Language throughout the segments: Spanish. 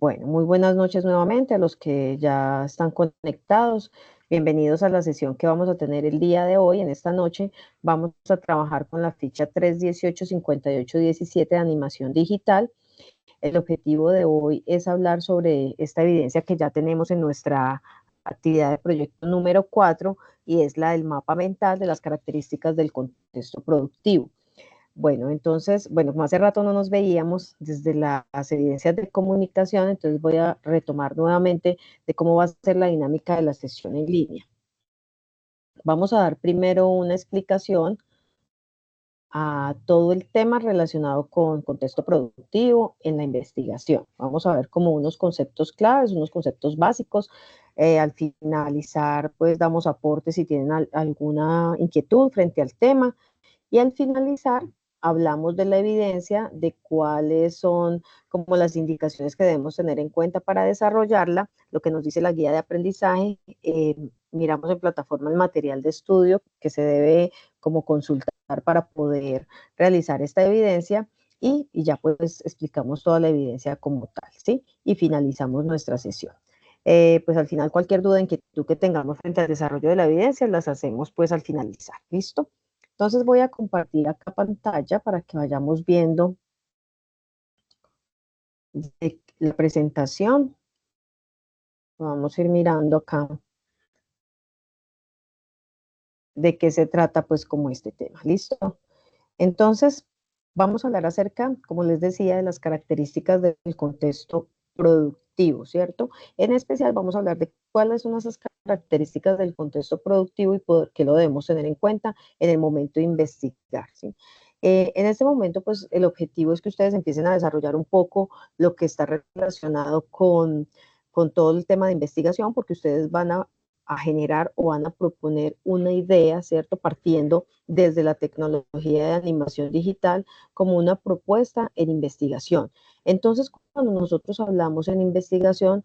Bueno, muy buenas noches nuevamente a los que ya están conectados. Bienvenidos a la sesión que vamos a tener el día de hoy. En esta noche vamos a trabajar con la ficha 318-5817 de animación digital. El objetivo de hoy es hablar sobre esta evidencia que ya tenemos en nuestra actividad de proyecto número 4 y es la del mapa mental de las características del contexto productivo. Bueno, entonces, como hace rato no nos veíamos desde las evidencias de comunicación, entonces voy a retomar nuevamente de cómo va a ser la dinámica de la sesión en línea. Vamos a dar primero una explicación a todo el tema relacionado con contexto productivo en la investigación. Vamos a ver como unos conceptos claves, unos conceptos básicos. Al finalizar, pues damos aportes si tienen alguna inquietud frente al tema. Y al finalizar, hablamos de la evidencia, de cuáles son como las indicaciones que debemos tener en cuenta para desarrollarla, lo que nos dice la guía de aprendizaje. Miramos en plataforma el material de estudio que se debe como consultar para poder realizar esta evidencia y ya pues explicamos toda la evidencia como tal, ¿sí? Y finalizamos nuestra sesión. Pues al final cualquier duda, inquietud que tengamos frente al desarrollo de la evidencia, las hacemos pues al finalizar, ¿listo? Entonces voy a compartir acá pantalla para que vayamos viendo la presentación. Vamos a ir mirando acá de qué se trata pues como este tema, ¿listo? Entonces vamos a hablar acerca, como les decía, de las características del contexto productivo, ¿cierto? En especial vamos a hablar de cuáles son esas características del contexto productivo y por qué lo debemos tener en cuenta en el momento de investigar, ¿sí? En este momento, pues el objetivo es que ustedes empiecen a desarrollar un poco lo que está relacionado con todo el tema de investigación, porque ustedes van a generar o van a proponer una idea, ¿cierto? Partiendo desde la tecnología de animación digital como una propuesta en investigación. Entonces, cuando nosotros hablamos en investigación,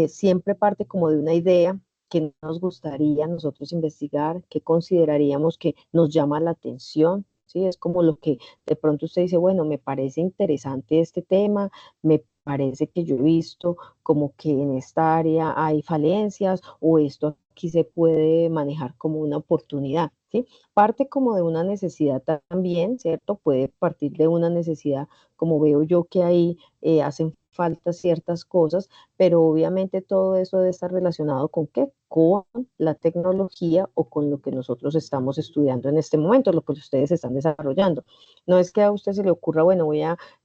siempre parte como de una idea que nos gustaría nosotros investigar, que consideraríamos que nos llama la atención, ¿sí? Es como lo que de pronto usted dice, bueno, me parece interesante este tema, me parece que yo he visto como que en esta área hay falencias o esto aquí se puede manejar como una oportunidad, ¿sí? Parte como de una necesidad también, ¿cierto? Puede partir de una necesidad, como veo yo que ahí hacen falta ciertas cosas, pero obviamente todo eso debe estar relacionado con qué, con la tecnología o con lo que nosotros estamos estudiando en este momento, lo que ustedes están desarrollando. No es que a usted se le ocurra, bueno,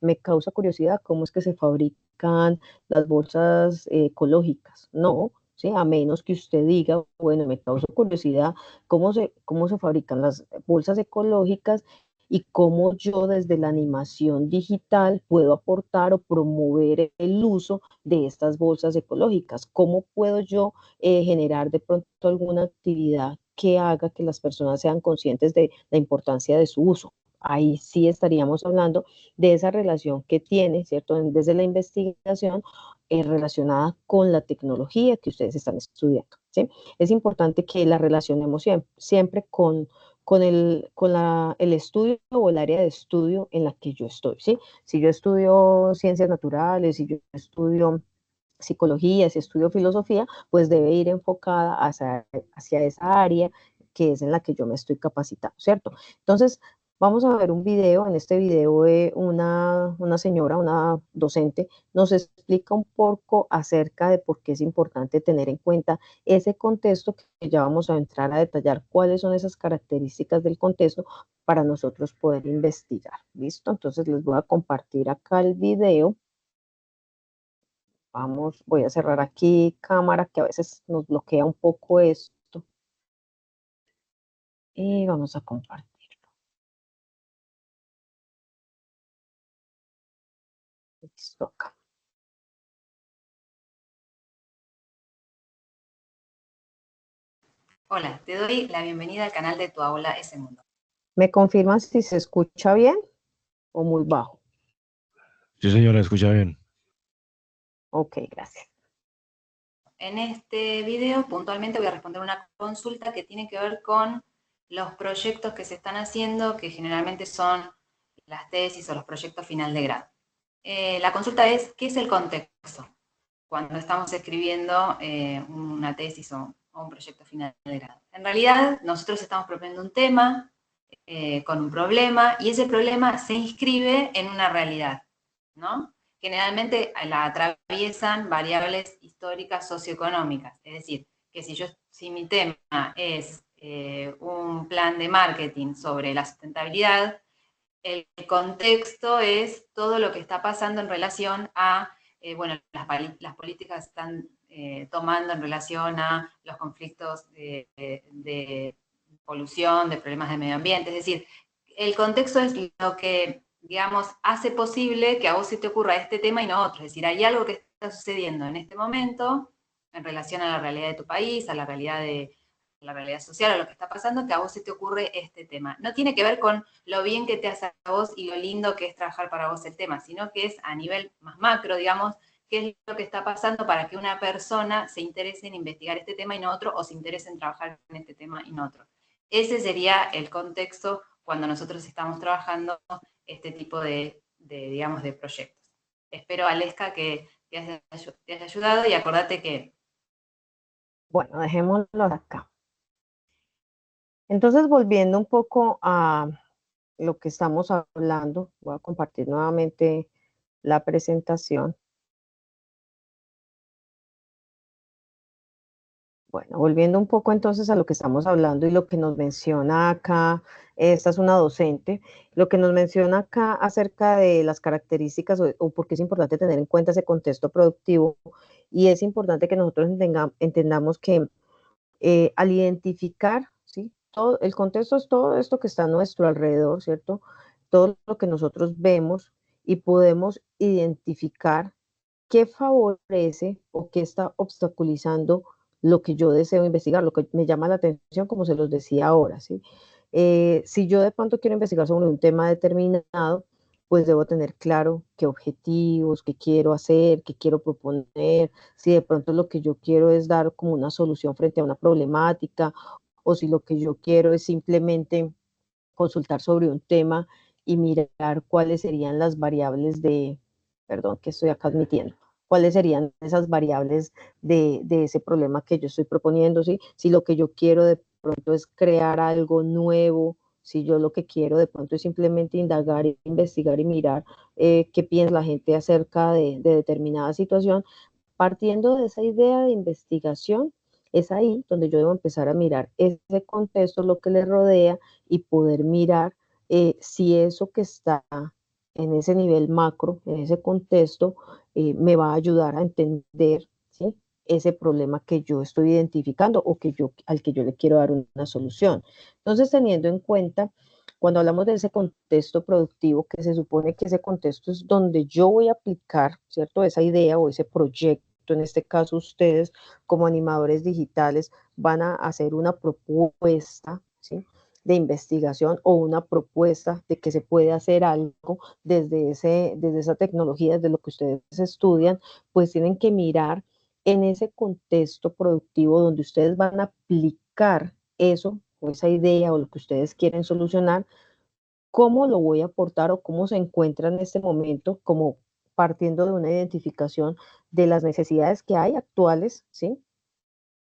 me causa curiosidad cómo es que se fabrican las bolsas ecológicas. No, ¿sí? A menos que usted diga, bueno, me causa curiosidad cómo se fabrican las bolsas ecológicas y cómo yo desde la animación digital puedo aportar o promover el uso de estas bolsas ecológicas. ¿Cómo puedo yo generar de pronto alguna actividad que haga que las personas sean conscientes de la importancia de su uso? Ahí sí estaríamos hablando de esa relación que tiene, ¿cierto? Desde la investigación relacionada con la tecnología que ustedes están estudiando, ¿sí? Es importante que la relacionemos siempre con el estudio o el área de estudio en la que yo estoy, ¿sí? Si yo estudio ciencias naturales, si yo estudio psicología, si estudio filosofía, pues debe ir enfocada hacia esa área que es en la que yo me estoy capacitando, ¿cierto? Entonces, vamos a ver un video. En este video una señora, una docente, nos explica un poco acerca de por qué es importante tener en cuenta ese contexto que ya vamos a entrar a detallar cuáles son esas características del contexto para nosotros poder investigar. ¿Listo? Entonces les voy a compartir acá el video. Vamos, voy a cerrar aquí cámara que a veces nos bloquea un poco esto y vamos a compartir. Listo acá. Hola, te doy la bienvenida al canal de Tu Aula Ese Mundo. ¿Me confirman si se escucha bien o muy bajo? Sí, señora, escucha bien. Ok, gracias. En este video puntualmente voy a responder una consulta que tiene que ver con los proyectos que se están haciendo, que generalmente son las tesis o los proyectos final de grado. La consulta es, ¿qué es el contexto? cuando estamos escribiendo una tesis o un proyecto final de grado. En realidad, nosotros estamos proponiendo un tema con un problema, y ese problema se inscribe en una realidad, ¿no? Generalmente la atraviesan variables históricas socioeconómicas, es decir, que si mi tema es un plan de marketing sobre la sustentabilidad, el contexto es todo lo que está pasando en relación a, bueno, las políticas están tomando en relación a los conflictos de polución, de problemas de medio ambiente. Es decir, el contexto es lo que, digamos, hace posible que a vos se te ocurra este tema y no otro. Es decir, hay algo que está sucediendo en este momento en relación a la realidad de tu país, a la realidad social, a lo que está pasando, que a vos se te ocurre este tema. No tiene que ver con lo bien que te hace a vos y lo lindo que es trabajar para vos el tema, sino que es a nivel más macro, digamos, qué es lo que está pasando para que una persona se interese en investigar este tema y no otro, o se interese en trabajar en este tema y no otro. Ese sería el contexto cuando nosotros estamos trabajando este tipo digamos, de proyectos. Espero, Aleska, que te haya ayudado, y acordate que... Bueno, dejémoslo acá. Entonces, volviendo un poco a lo que estamos hablando, voy a compartir nuevamente la presentación. Bueno, volviendo un poco entonces a lo que estamos hablando y lo que nos menciona acá, esta es una docente, lo que nos menciona acá acerca de las características o por qué es importante tener en cuenta ese contexto productivo, y es importante que nosotros entendamos que al identificar, ¿sí? Todo, el contexto es todo esto que está a nuestro alrededor, ¿cierto? Todo lo que nosotros vemos y podemos identificar qué favorece o qué está obstaculizando lo que yo deseo investigar, lo que me llama la atención, como se los decía ahora, ¿sí? Si yo de pronto quiero investigar sobre un tema determinado, pues debo tener claro qué objetivos, qué quiero hacer, qué quiero proponer, si de pronto lo que yo quiero es dar como una solución frente a una problemática, o si lo que yo quiero es simplemente consultar sobre un tema y mirar cuáles serían las variables de, perdón, que estoy acá admitiendo, cuáles serían esas variables de ese problema que yo estoy proponiendo, ¿sí? Si lo que yo quiero de pronto es crear algo nuevo, si yo lo que quiero de pronto es simplemente indagar, investigar y mirar qué piensa la gente acerca de determinada situación, partiendo de esa idea de investigación, es ahí donde yo debo empezar a mirar ese contexto, lo que le rodea, y poder mirar si eso que está en ese nivel macro, en ese contexto, me va a ayudar a entender, ¿sí? Ese problema que yo estoy identificando o al que yo le quiero dar una solución. Entonces, teniendo en cuenta, cuando hablamos de ese contexto productivo, que se supone que ese contexto es donde yo voy a aplicar, ¿cierto? Esa idea o ese proyecto, en este caso ustedes como animadores digitales van a hacer una propuesta, ¿sí? De investigación o una propuesta de que se puede hacer algo desde esa tecnología, desde lo que ustedes estudian, pues tienen que mirar en ese contexto productivo donde ustedes van a aplicar eso o esa idea o lo que ustedes quieren solucionar, cómo lo voy a aportar o cómo se encuentra en este momento, como partiendo de una identificación de las necesidades que hay actuales, ¿sí?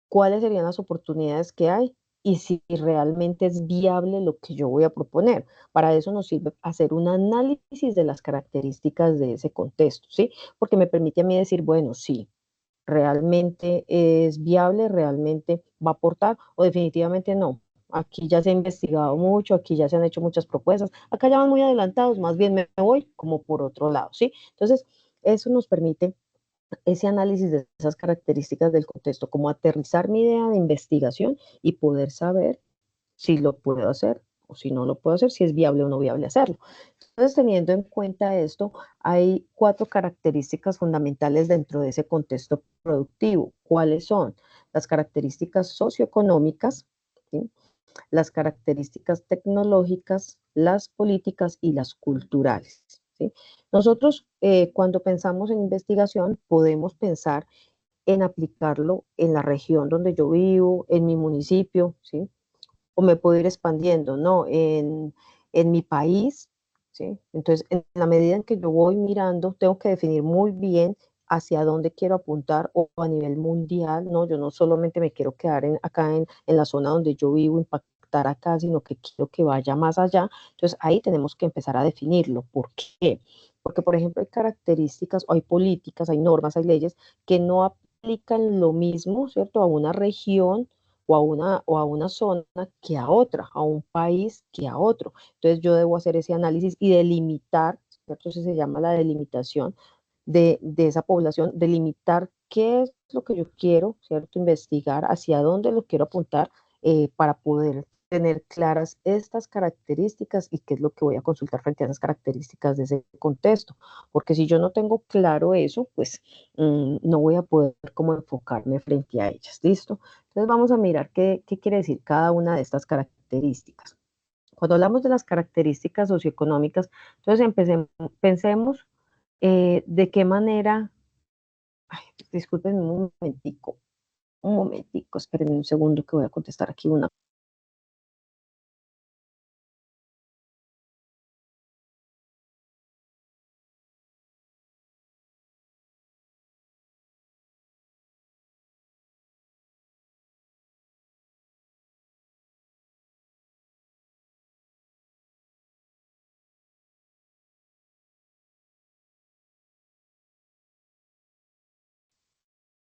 ¿Cuáles serían las oportunidades que hay? Y si realmente es viable lo que yo voy a proponer. Para eso nos sirve hacer un análisis de las características de ese contexto, ¿sí? Porque me permite a mí decir, bueno, sí, realmente es viable, realmente va a aportar, o definitivamente no. Aquí ya se ha investigado mucho, aquí ya se han hecho muchas propuestas, acá ya van muy adelantados, más bien me voy como por otro lado, ¿sí? Entonces, eso nos permite ese análisis de esas características del contexto, como aterrizar mi idea de investigación y poder saber si lo puedo hacer o si no lo puedo hacer, si es viable o no viable hacerlo. Entonces, teniendo en cuenta esto, hay 4 características fundamentales dentro de ese contexto productivo. ¿Cuáles son? Las características socioeconómicas, ¿sí? Las características tecnológicas, las políticas y las culturales, ¿sí? Nosotros, cuando pensamos en investigación, podemos pensar en aplicarlo en la región donde yo vivo, en mi municipio, ¿sí? O me puedo ir expandiendo, ¿no? En mi país, ¿sí? Entonces, en la medida en que yo voy mirando, tengo que definir muy bien hacia dónde quiero apuntar o a nivel mundial, ¿no? Yo no solamente me quiero quedar acá en la zona donde yo vivo, impactar acá, sino que quiero que vaya más allá. Entonces ahí tenemos que empezar a definirlo. ¿Por qué? Porque, por ejemplo, hay características, o hay políticas, hay normas, hay leyes que no aplican lo mismo, ¿cierto? A una región o a una zona que a otra, a un país que a otro. Entonces yo debo hacer ese análisis y delimitar, ¿cierto? Eso se llama la delimitación de esa población, delimitar qué es lo que yo quiero, ¿cierto? Investigar hacia dónde lo quiero apuntar para poder tener claras estas características y qué es lo que voy a consultar frente a esas características de ese contexto. Porque si yo no tengo claro eso, pues no voy a poder como enfocarme frente a ellas. ¿Listo? Entonces vamos a mirar qué quiere decir cada una de estas características. Cuando hablamos de las características socioeconómicas, entonces pensemos de qué manera, ay, disculpen un momentico, espérenme un segundo que voy a contestar aquí una.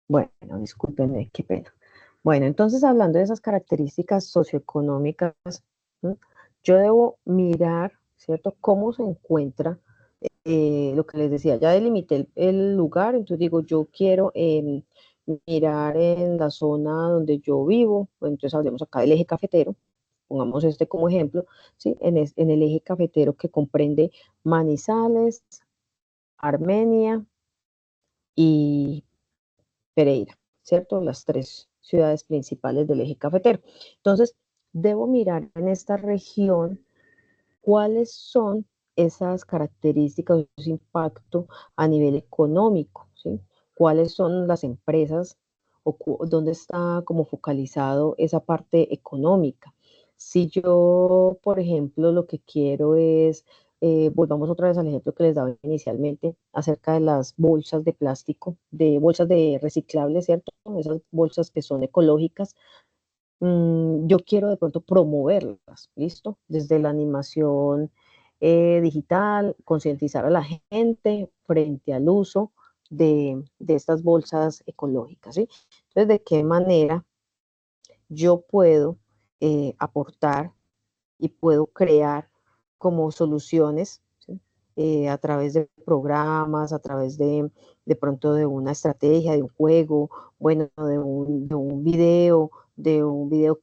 Bueno, discúlpenme, qué pena. Bueno, entonces hablando de esas características socioeconómicas, ¿no? Yo debo mirar, ¿cierto?, cómo se encuentra lo que les decía, ya delimité el lugar, entonces digo, yo quiero mirar en la zona donde yo vivo, pues entonces hablemos acá del eje cafetero, pongamos este como ejemplo, ¿sí? En el eje cafetero que comprende Manizales, Armenia y Pereira, ¿cierto? Las tres ciudades principales del eje cafetero. Entonces, debo mirar en esta región cuáles son esas características, ese impacto a nivel económico, ¿sí? ¿Cuáles son las empresas o dónde está como focalizado esa parte económica? Si yo, por ejemplo, lo que quiero es, volvamos otra vez al ejemplo que les daba inicialmente acerca de las bolsas de plástico, de bolsas de reciclables, ¿cierto? Esas bolsas que son ecológicas, yo quiero de pronto promoverlas, ¿listo? Desde la animación digital, concientizar a la gente frente al uso de estas bolsas ecológicas, ¿sí? Entonces, ¿de qué manera yo puedo aportar y puedo crear como soluciones, ¿sí? A través de programas, a través de pronto de una estrategia, de un juego, bueno, de un video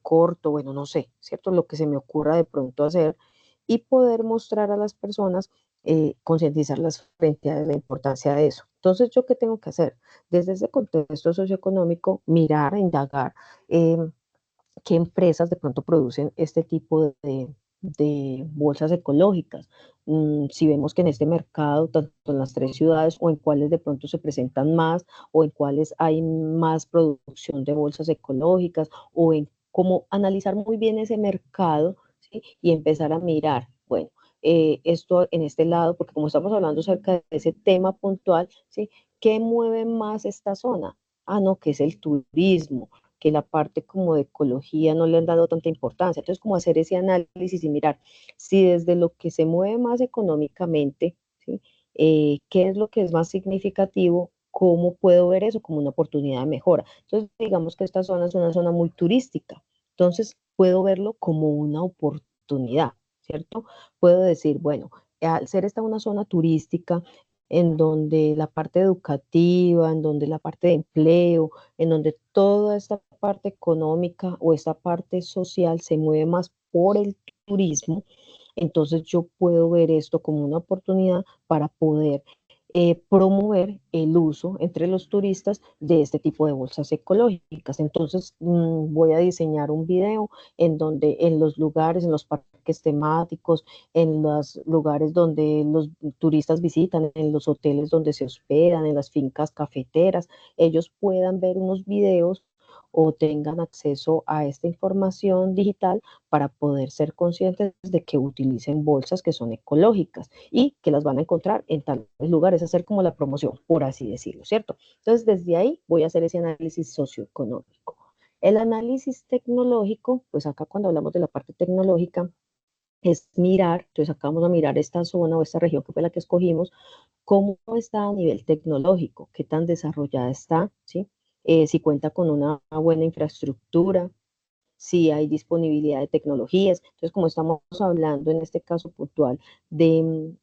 corto, bueno, no sé, ¿cierto? Lo que se me ocurra de pronto hacer y poder mostrar a las personas, concientizarlas frente a la importancia de eso. Entonces, ¿yo qué tengo que hacer? Desde ese contexto socioeconómico, mirar, indagar, eh, qué empresas de pronto producen este tipo de bolsas ecológicas. Si vemos que en este mercado, tanto en las tres ciudades o en cuáles de pronto se presentan más o en cuáles hay más producción de bolsas ecológicas o en cómo analizar muy bien ese mercado, ¿sí? Y empezar a mirar, bueno, esto en este lado, porque como estamos hablando acerca de ese tema puntual, ¿sí? ¿Qué mueve más esta zona? Ah, no, que es el turismo, que la parte como de ecología no le han dado tanta importancia. Entonces, como hacer ese análisis y mirar si desde lo que se mueve más económicamente, ¿sí? ¿Qué es lo que es más significativo? ¿Cómo puedo ver eso como una oportunidad de mejora? Entonces, digamos que esta zona es una zona muy turística, entonces puedo verlo como una oportunidad, ¿cierto? Puedo decir, bueno, al ser esta una zona turística, en donde la parte educativa, en donde la parte de empleo, en donde toda esta parte económica o esta parte social se mueve más por el turismo, entonces yo puedo ver esto como una oportunidad para poder promover el uso entre los turistas de este tipo de bolsas ecológicas. Entonces voy a diseñar un video en donde en los lugares, en los parques temáticos, en los lugares donde los turistas visitan, en los hoteles donde se hospedan, en las fincas cafeteras, ellos puedan ver unos videos o tengan acceso a esta información digital para poder ser conscientes de que utilicen bolsas que son ecológicas y que las van a encontrar en tales lugares, hacer como la promoción, por así decirlo, ¿cierto? Entonces, desde ahí voy a hacer ese análisis socioeconómico. El análisis tecnológico, pues acá cuando hablamos de la parte tecnológica, es mirar, entonces acá vamos a mirar esta zona o esta región que fue la que escogimos, cómo está a nivel tecnológico, qué tan desarrollada está, ¿sí? Si cuenta con una buena infraestructura, si hay disponibilidad de tecnologías. Entonces, como estamos hablando en este caso puntual del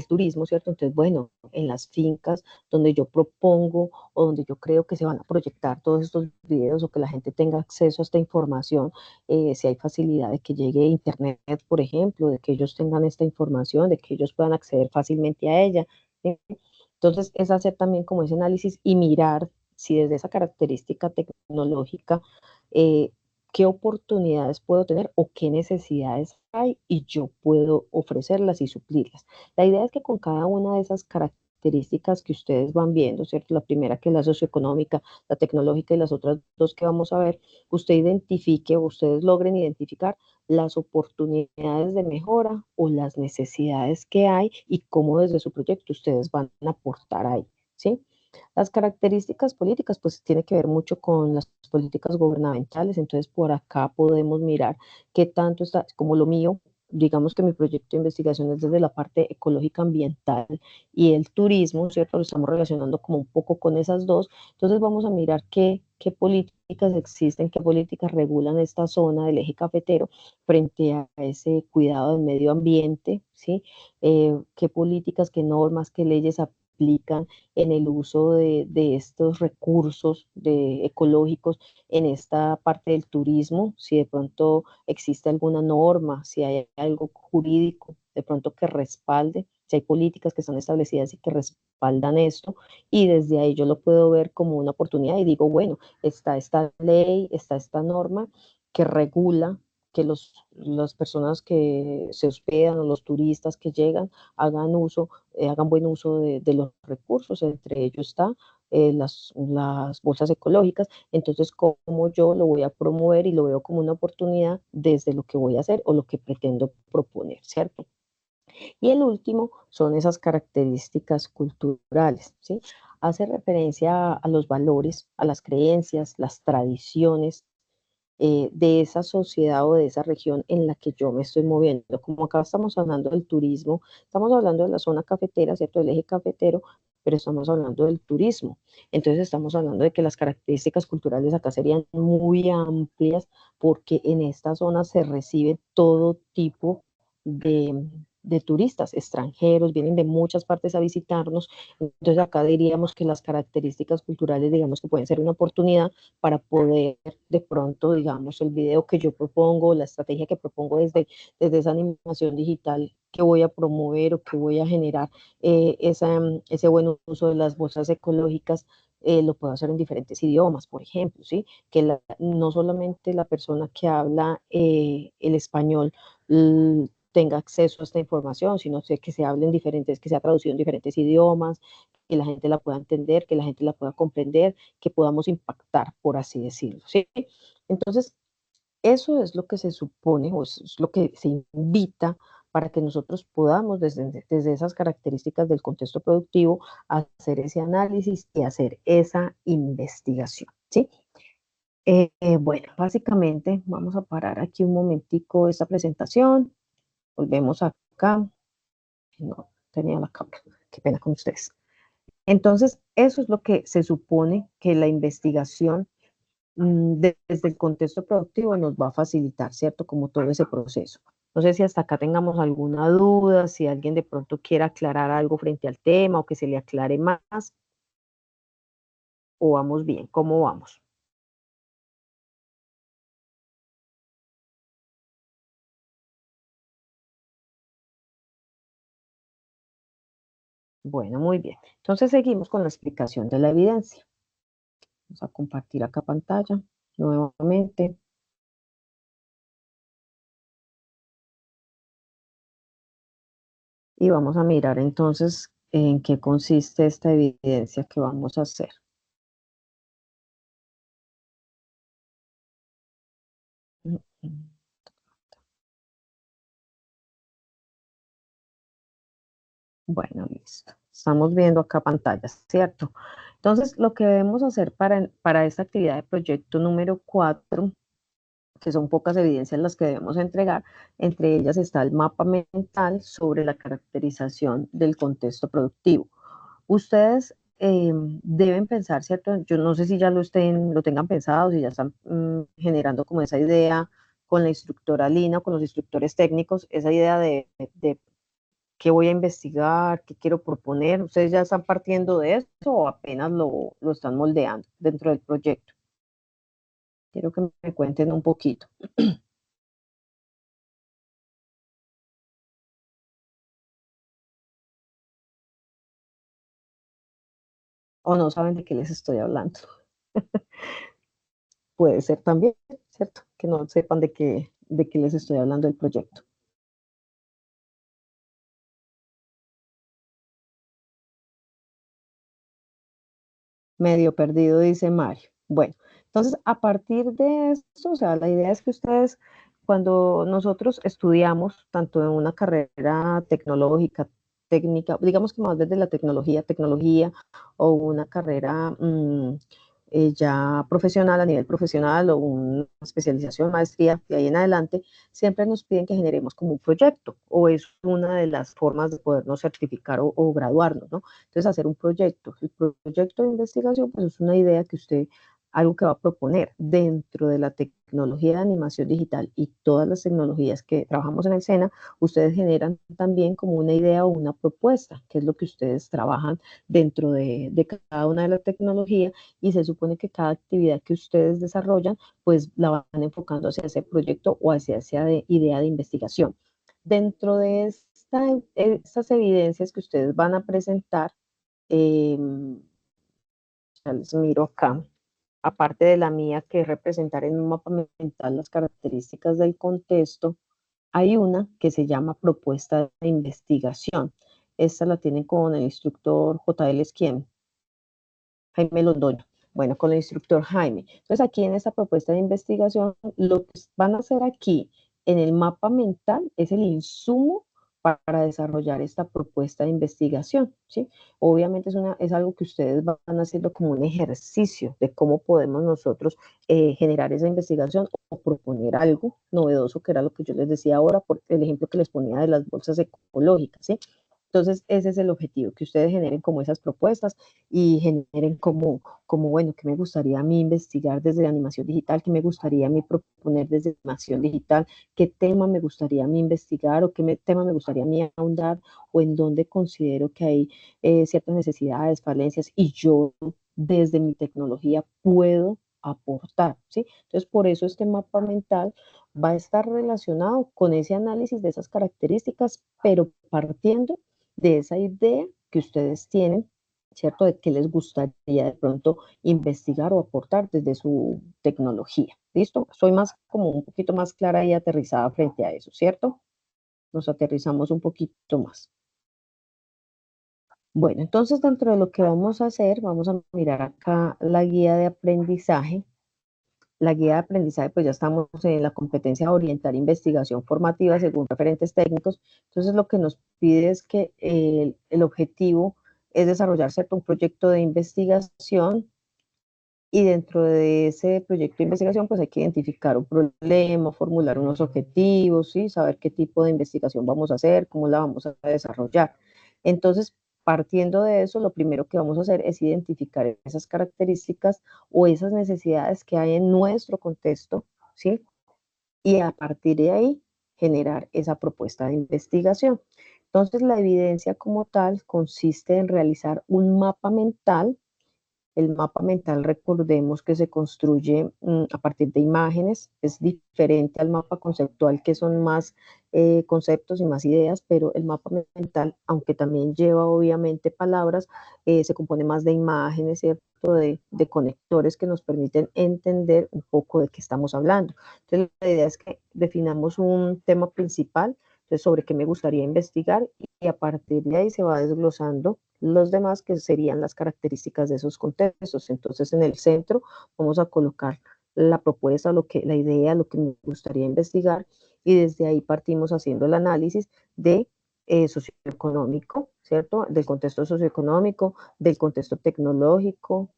turismo, ¿cierto? Entonces, bueno, en las fincas donde yo propongo o donde yo creo que se van a proyectar todos estos videos o que la gente tenga acceso a esta información, si hay facilidad de que llegue Internet, por ejemplo, de que ellos tengan esta información, de que ellos puedan acceder fácilmente a ella. ¿Sí? Entonces, es hacer también como ese análisis y mirar si desde esa característica tecnológica qué oportunidades puedo tener o qué necesidades hay y yo puedo ofrecerlas y suplirlas. La idea es que con cada una de esas características que ustedes van viendo, ¿cierto? La primera que es la socioeconómica, la tecnológica y las otras dos que vamos a ver, usted identifique o ustedes logren identificar las oportunidades de mejora o las necesidades que hay y cómo desde su proyecto ustedes van a aportar ahí, ¿sí? Las características políticas, pues tiene que ver mucho con las políticas gubernamentales, entonces por acá podemos mirar qué tanto está, como lo mío, digamos que mi proyecto de investigación es desde la parte ecológica ambiental y el turismo, ¿cierto? Lo estamos relacionando como un poco con esas dos, entonces vamos a mirar qué políticas existen, qué políticas regulan esta zona del eje cafetero frente a ese cuidado del medio ambiente, ¿sí? Qué políticas, qué normas, qué leyes aplican en el uso de estos recursos ecológicos en esta parte del turismo, si de pronto existe alguna norma, si hay algo jurídico de pronto que respalde, si hay políticas que están establecidas y que respaldan esto, y desde ahí yo lo puedo ver como una oportunidad y digo, bueno, está esta ley, está esta norma que regula que las personas que se hospedan o los turistas que llegan hagan buen uso de los recursos, entre ellos está las bolsas ecológicas, entonces cómo yo lo voy a promover y lo veo como una oportunidad desde lo que voy a hacer o lo que pretendo proponer, ¿cierto? Y el último son esas características culturales, ¿sí? Hace referencia a los valores, a las creencias, las tradiciones, de esa sociedad o de esa región en la que yo me estoy moviendo. Como acá estamos hablando del turismo, estamos hablando de la zona cafetera, ¿cierto? Del eje cafetero, pero estamos hablando del turismo. Entonces estamos hablando de que las características culturales acá serían muy amplias porque en esta zona se recibe todo tipo de turistas extranjeros, vienen de muchas partes a visitarnos. Entonces acá diríamos que las características culturales, digamos que pueden ser una oportunidad para poder de pronto, digamos, el video que yo propongo, la estrategia que propongo desde esa animación digital que voy a promover o que voy a generar, ese buen uso de las bolsas ecológicas, lo puedo hacer en diferentes idiomas, por ejemplo, ¿sí? Que no solamente la persona que habla el español tenga acceso a esta información, sino que se hable en diferentes, que sea traducido en diferentes idiomas, que la gente la pueda entender, que la gente la pueda comprender, que podamos impactar, por así decirlo, ¿sí? Entonces, eso es lo que se supone, o es lo que se invita para que nosotros podamos, desde esas características del contexto productivo, hacer ese análisis y hacer esa investigación, ¿sí? Bueno, básicamente vamos a parar aquí un momentico esta presentación, volvemos acá, no tenía la cámara, qué pena con ustedes. Entonces, eso es lo que se supone que la investigación desde el contexto productivo nos va a facilitar, ¿cierto? Como todo ese proceso. No sé si hasta acá tengamos alguna duda, si alguien de pronto quiera aclarar algo frente al tema o que se le aclare más, o vamos bien, ¿cómo vamos? Bueno, muy bien. Entonces seguimos con la explicación de la evidencia. Vamos a compartir acá pantalla nuevamente. Y vamos a mirar entonces en qué consiste esta evidencia que vamos a hacer. Bueno, listo. Estamos viendo acá pantallas, ¿cierto? Entonces, lo que debemos hacer para esta actividad de proyecto número 4, que son pocas evidencias las que debemos entregar, entre ellas está el mapa mental sobre la caracterización del contexto productivo. Ustedes deben pensar, ¿cierto? Yo no sé si ya lo tengan pensado, si ya están generando como esa idea con la instructora Lina, con los instructores técnicos, esa idea de qué voy a investigar, qué quiero proponer. ¿Ustedes ya están partiendo de eso o apenas lo están moldeando dentro del proyecto? Quiero que me cuenten un poquito. O no saben de qué les estoy hablando. Puede ser también, ¿cierto? Que no sepan de qué les estoy hablando del proyecto. Medio perdido, dice Mario. Bueno, entonces a partir de esto, o sea, la idea es que ustedes, cuando nosotros estudiamos, tanto en una carrera tecnológica, técnica, digamos que más desde la tecnología, o una carrera ya profesional, a nivel profesional, o una especialización, maestría, de ahí en adelante, siempre nos piden que generemos como un proyecto, o es una de las formas de podernos certificar o graduarnos, ¿no? Entonces, hacer un proyecto. El proyecto de investigación, pues es una idea que usted, algo que va a proponer dentro de la tecnología de animación digital y todas las tecnologías que trabajamos en el SENA, ustedes generan también como una idea o una propuesta, que es lo que ustedes trabajan dentro de cada una de las tecnologías, y se supone que cada actividad que ustedes desarrollan, pues la van enfocando hacia ese proyecto o hacia esa idea de investigación. Dentro de estas evidencias que ustedes van a presentar, eh, ya les miro acá, aparte de la mía, que es representar en un mapa mental las características del contexto, hay una que se llama propuesta de investigación. Esta la tienen con el instructor JL Esquien, Jaime Londoño. Bueno, con el instructor Jaime. Entonces, aquí en esta propuesta de investigación, lo que van a hacer aquí en el mapa mental es el insumo para desarrollar esta propuesta de investigación, ¿sí? Obviamente es algo que ustedes van haciendo como un ejercicio de cómo podemos nosotros generar esa investigación o proponer algo novedoso, que era lo que yo les decía ahora, por el ejemplo que les ponía de las bolsas ecológicas, ¿sí? Entonces, ese es el objetivo, que ustedes generen como esas propuestas y generen como bueno, ¿qué me gustaría a mí investigar desde animación digital? ¿Qué me gustaría a mí proponer desde animación digital? ¿Qué tema me gustaría a mí investigar o tema me gustaría a mí ahondar o en dónde considero que hay ciertas necesidades, falencias y yo desde mi tecnología puedo aportar, ¿sí? Entonces, por eso este mapa mental va a estar relacionado con ese análisis de esas características, pero partiendo de esa idea que ustedes tienen, ¿cierto? De qué les gustaría de pronto investigar o aportar desde su tecnología. ¿Listo? Soy más como un poquito más clara y aterrizada frente a eso, ¿cierto? Nos aterrizamos un poquito más. Bueno, entonces dentro de lo que vamos a hacer, vamos a mirar acá la guía de aprendizaje. La guía de aprendizaje, pues ya estamos en la competencia de orientar investigación formativa según referentes técnicos. Entonces, lo que nos pide es que el objetivo es desarrollar un proyecto de investigación, y dentro de ese proyecto de investigación, pues hay que identificar un problema, formular unos objetivos, ¿sí? Saber qué tipo de investigación vamos a hacer, cómo la vamos a desarrollar. Entonces, partiendo de eso, lo primero que vamos a hacer es identificar esas características o esas necesidades que hay en nuestro contexto, ¿sí? Y a partir de ahí, generar esa propuesta de investigación. Entonces, la evidencia como tal consiste en realizar un mapa mental. El mapa mental, recordemos que se construye a partir de imágenes, es diferente al mapa conceptual, que son más conceptos y más ideas, pero el mapa mental, aunque también lleva obviamente palabras, se compone más de imágenes, ¿cierto? De conectores que nos permiten entender un poco de qué estamos hablando. Entonces, la idea es que definamos un tema principal, entonces, sobre qué me gustaría investigar, y a partir de ahí se va desglosando los demás, que serían las características de esos contextos. Entonces, en el centro vamos a colocar la propuesta, la idea, lo que me gustaría investigar, y desde ahí partimos haciendo el análisis de socioeconómico, ¿cierto? Del contexto socioeconómico, del contexto tecnológico,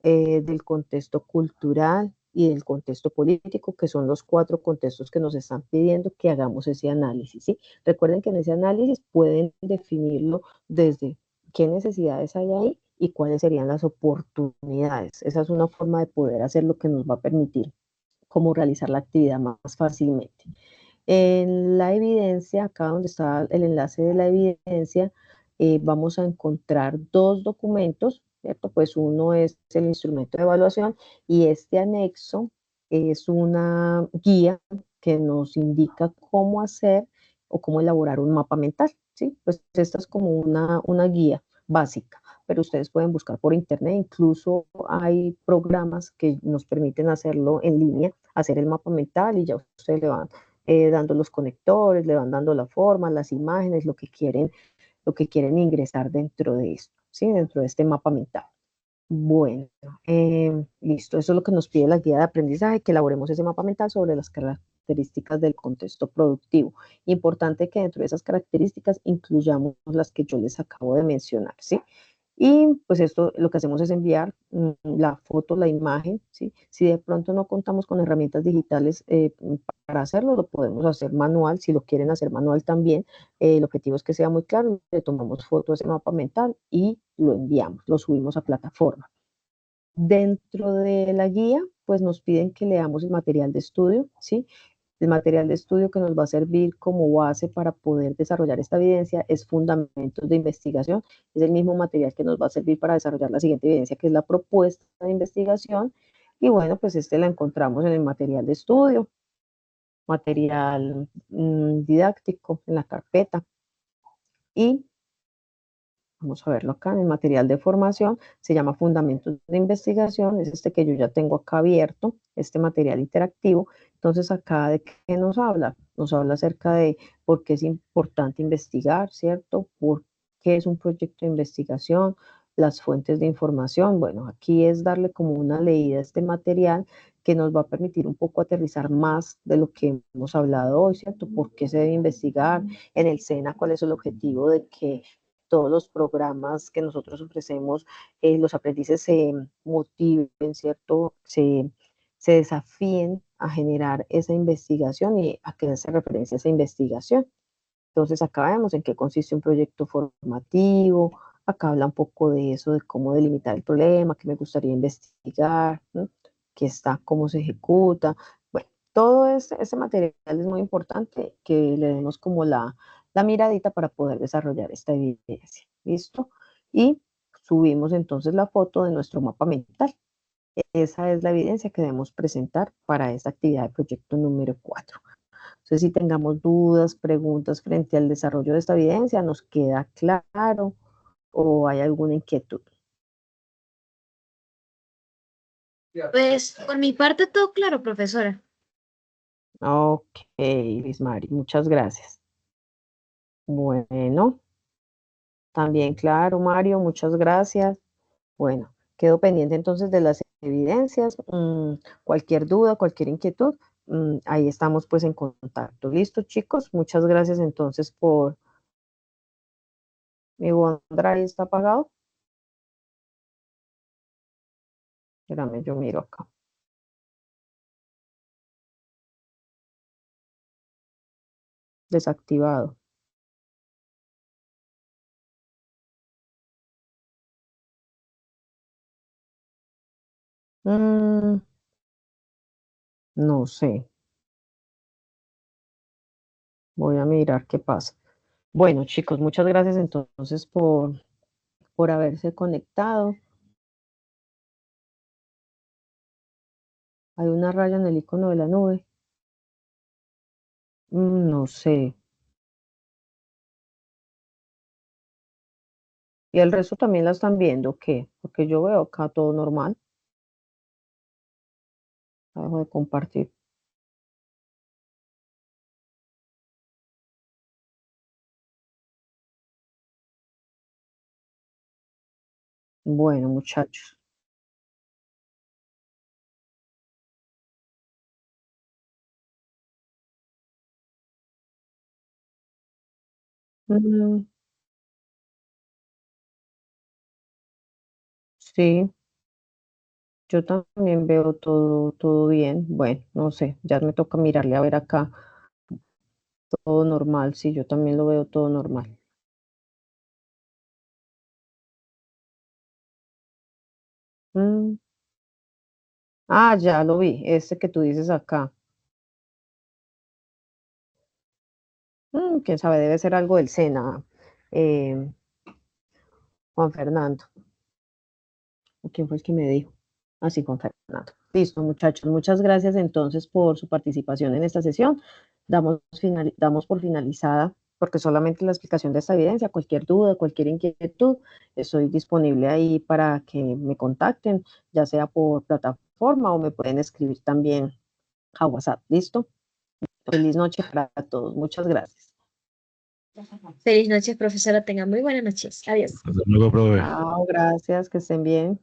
del contexto cultural y del contexto político, que son los cuatro contextos que nos están pidiendo que hagamos ese análisis, ¿sí? Recuerden que en ese análisis pueden definirlo desde qué necesidades hay ahí y cuáles serían las oportunidades. Esa es una forma de poder hacer lo que nos va a permitir cómo realizar la actividad más fácilmente. En la evidencia, acá donde está el enlace de la evidencia, vamos a encontrar dos documentos, ¿cierto? Pues uno es el instrumento de evaluación y este anexo es una guía que nos indica cómo hacer o cómo elaborar un mapa mental, ¿sí? Pues esta es como una guía básica, pero ustedes pueden buscar por internet, incluso hay programas que nos permiten hacerlo en línea, hacer el mapa mental y ya ustedes le van dando los conectores, le van dando la forma, las imágenes, lo que quieren ingresar dentro de esto, ¿sí? Dentro de este mapa mental. Bueno, listo. Eso es lo que nos pide la guía de aprendizaje, que elaboremos ese mapa mental sobre las características del contexto productivo. Importante que dentro de esas características incluyamos las que yo les acabo de mencionar, ¿sí? Y pues esto lo que hacemos es enviar la foto, la imagen, ¿sí? Si de pronto no contamos con herramientas digitales para hacerlo, lo podemos hacer manual. Si lo quieren hacer manual también, el objetivo es que sea muy claro. Le tomamos foto de ese mapa mental y lo enviamos, lo subimos a plataforma. Dentro de la guía, pues nos piden que leamos el material de estudio, ¿sí? El material de estudio que nos va a servir como base para poder desarrollar esta evidencia es Fundamentos de Investigación. Es el mismo material que nos va a servir para desarrollar la siguiente evidencia, que es la propuesta de investigación. Y bueno, pues este la encontramos en el material de estudio, material didáctico en la carpeta. Y vamos a verlo acá en el material de formación, se llama Fundamentos de Investigación, es este que yo ya tengo acá abierto, este material interactivo. Entonces, acá de qué nos habla? Nos habla acerca de por qué es importante investigar, ¿cierto? ¿Por qué es un proyecto de investigación? Las fuentes de información. Bueno, aquí es darle como una leída a este material que nos va a permitir un poco aterrizar más de lo que hemos hablado hoy, ¿cierto? ¿Por qué se debe investigar? En el SENA, ¿cuál es el objetivo de que todos los programas que nosotros ofrecemos, los aprendices se motiven, ¿cierto? Se desafíen a generar esa investigación y a que se referencia a esa investigación. Entonces, acá vemos en qué consiste un proyecto formativo, acá habla un poco de eso, de cómo delimitar el problema, qué me gustaría investigar, ¿no? Qué está, cómo se ejecuta. Bueno, todo ese material es muy importante que le demos como la miradita para poder desarrollar esta evidencia. ¿Listo? Y subimos entonces la foto de nuestro mapa mental. Esa es la evidencia que debemos presentar para esta actividad de proyecto número 4. Entonces, si tengamos dudas, preguntas frente al desarrollo de esta evidencia, ¿nos queda claro o hay alguna inquietud? Pues por mi parte todo claro, profesora. Ok, Liz Mari, muchas gracias. Bueno, también claro, Mario, muchas gracias. Bueno, quedo pendiente entonces de las evidencias. Cualquier duda, cualquier inquietud, ahí estamos pues en contacto. Listo, chicos, muchas gracias entonces por... ¿Mi OneDrive está apagado? Espérame, yo miro acá. Desactivado. Mm, no sé, voy a mirar qué pasa. Bueno, chicos, muchas gracias entonces por haberse conectado. Hay una raya en el icono de la nube. No sé. ¿Y el resto también la están viendo o qué? Porque yo veo acá todo normal. Dejo de compartir. Bueno, muchachos. Mm, sí, yo también veo todo bien. Bueno, no sé, ya me toca mirarle a ver acá. Todo normal, sí, yo también lo veo todo normal. Mm, ah, ya lo vi, este que tú dices acá. Quién sabe, debe ser algo del SENA, eh, Juan Fernando. ¿O quién fue el que me dijo? Así, Juan Fernando. Listo, muchachos, muchas gracias entonces por su participación en esta sesión. Damos por finalizada, porque solamente la explicación de esta evidencia, cualquier duda, cualquier inquietud, estoy disponible ahí para que me contacten, ya sea por plataforma o me pueden escribir también a WhatsApp. ¿Listo? Feliz noche para todos. Muchas gracias. Feliz noche, profesora. Tenga muy buenas noches. Adiós. Hasta luego, profe. Chao, gracias, que estén bien.